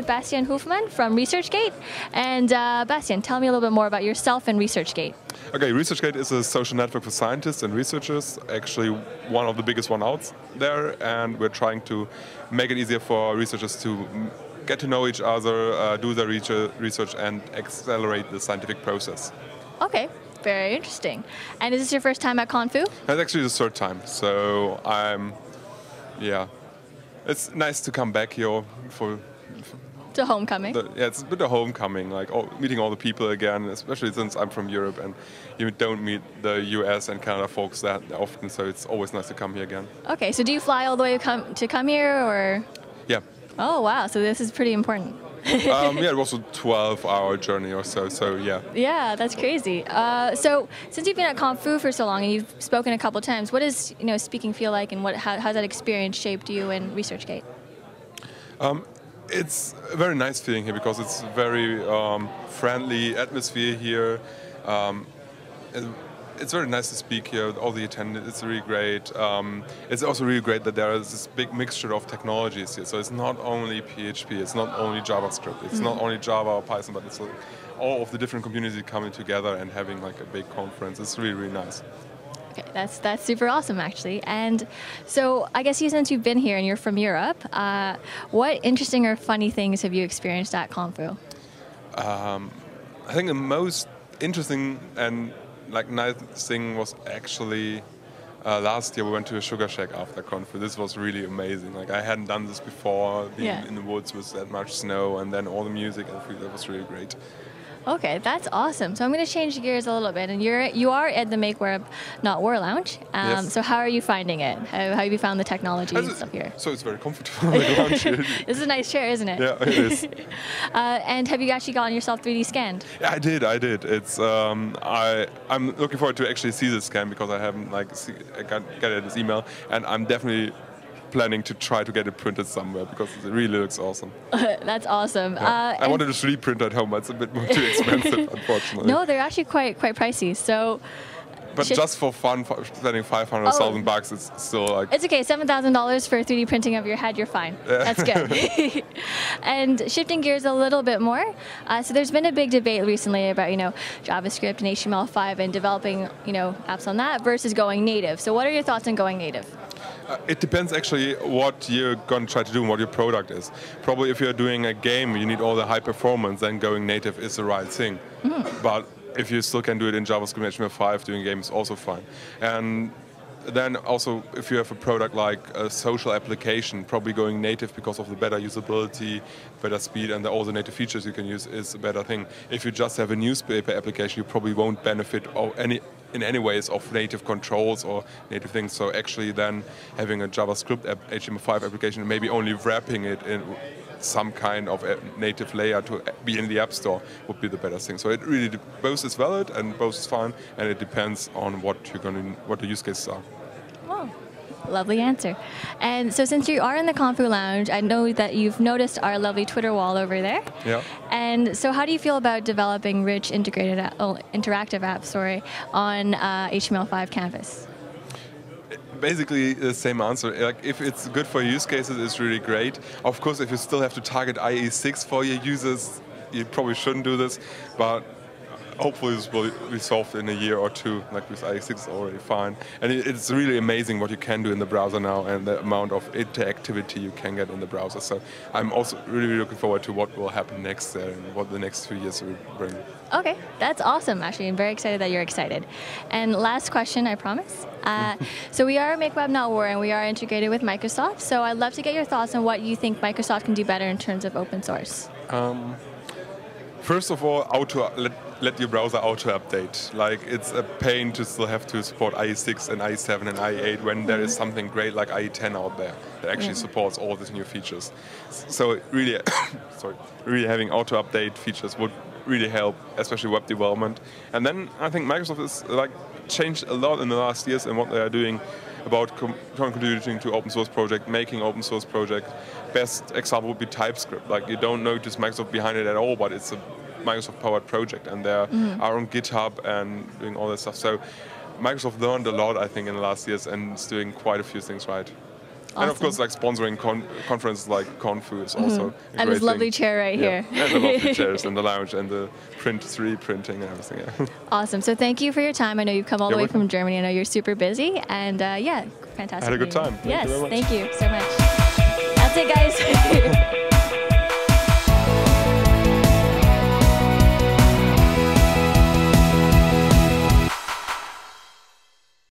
with Bastian Hofmann from ResearchGate. And Bastian, tell me a little bit more about yourself and ResearchGate. Okay, ResearchGate is a social network for scientists and researchers, actually one of the biggest one out there, and we're trying to make it easier for researchers to get to know each other, do their research, and accelerate the scientific process. Okay, very interesting. And is this your first time at ConFoo? That's actually the third time, so yeah. It's nice to come back here for to homecoming. Yeah, it's a bit of homecoming, like meeting all the people again, especially since I'm from Europe and you don't meet the US and Canada folks that often, so it's always nice to come here again. Okay, so do you fly all the way to come here, or? Yeah. Oh wow, so this is pretty important. Yeah, it was a 12-hour journey or so, so yeah. Yeah, that's crazy. So since you've been at ConFoo for so long and you've spoken a couple times, what does speaking feel like, and how's that experience shaped you in ResearchGate? It's a very nice feeling here because it's a very friendly atmosphere here. It's very nice to speak here. All the attendance, it's really great. It's also really great that there is this big mixture of technologies here. So it's not only PHP, it's not only JavaScript, it's not only Java or Python, but it's like all of the different communities coming together and having like a big conference. It's really, really nice. Okay, that's super awesome, actually. And so I guess since you've been here and you're from Europe, what interesting or funny things have you experienced at ConFoo? I think the most interesting and nice thing was actually last year we went to a sugar shack after ConFoo. This was really amazing. Like I hadn't done this before, being in the woods with that much snow and then all the music and food. That was really great. Okay, that's awesome. So I'm going to change gears a little bit, and you are at the Make Web Not War Lounge. Yes. So how are you finding it? How have you found the technology and stuff here? So it's very comfortable. The lounge here. This is a nice chair, isn't it? Yeah, it is. And have you actually gotten yourself 3D scanned? Yeah, I did. It's I'm looking forward to actually see the scan because I haven't I got this email, and I'm definitely planning to try to get it printed somewhere because it really looks awesome. That's awesome. Yeah. I wanted to 3D print at home, but it's a bit more too expensive, unfortunately. No, they're actually quite pricey. So. But just for fun, spending $500,000, it's still like... It's okay, $7,000 for 3D printing of your head, you're fine. Yeah. That's good. And shifting gears a little bit more, so there's been a big debate recently about, JavaScript and HTML5 and developing, apps on that versus going native. So what are your thoughts on going native? It depends actually what you're going to try to do and what your product is. Probably if you're doing a game, you need all the high performance, then going native is the right thing. But if you still can do it in JavaScript and HTML5, doing games is also fine. And then also, if you have a product like a social application, probably going native because of the better usability, better speed, and all the native features you can use is a better thing. If you just have a newspaper application, you probably won't benefit in any ways of native controls or native things. So actually then having a JavaScript HTML5 application, maybe only wrapping it in some kind of a native layer to be in the App Store would be the better thing. So it really, both is valid and both is fine, and it depends on what the use cases are. Oh, lovely answer. And so since you are in the ConFoo Lounge, I know that you've noticed our lovely Twitter wall over there. Yeah. And so how do you feel about developing rich interactive apps on HTML5 Canvas? Basically the same answer. Like if it's good for use cases, it's really great. Of course, if you still have to target IE6 for your users, you probably shouldn't do this, but hopefully this will be solved in a year or two. Like with IE6 is already fine. And it's really amazing what you can do in the browser now and the amount of interactivity you can get in the browser. So I'm also really looking forward to what will happen next there and what the next 3 years will bring. Okay, that's awesome, actually. I'm very excited that you're excited. And last question, I promise. So we are Make Web Not War, and we are integrated with Microsoft. So I'd love to get your thoughts on what you think Microsoft can do better in terms of open source. First of all, let your browser auto-update. Like, it's a pain to still have to support IE6 and IE7 and IE8 when there is something great like IE10 out there that actually supports all these new features. So really, really having auto-update features would really help, especially web development. And then I think Microsoft has changed a lot in the last years in what they are doing about contributing to open source project, making open source project. Best example would be TypeScript. Like, you don't notice Microsoft behind it at all, but it's a Microsoft-powered project, and they are on GitHub and doing all that stuff. So Microsoft learned a lot, I think, in the last years, and is doing quite a few things right. And of course, like sponsoring conferences like ConFoo is also a and great this lovely thing. chair right here. And the lovely chairs and the lounge and the 3D printing and everything. Yeah. Awesome. So thank you for your time. I know you've come all the way from Germany. I know you're super busy. And yeah, fantastic. I had a good time. Yes, thank you so much. That's it, guys.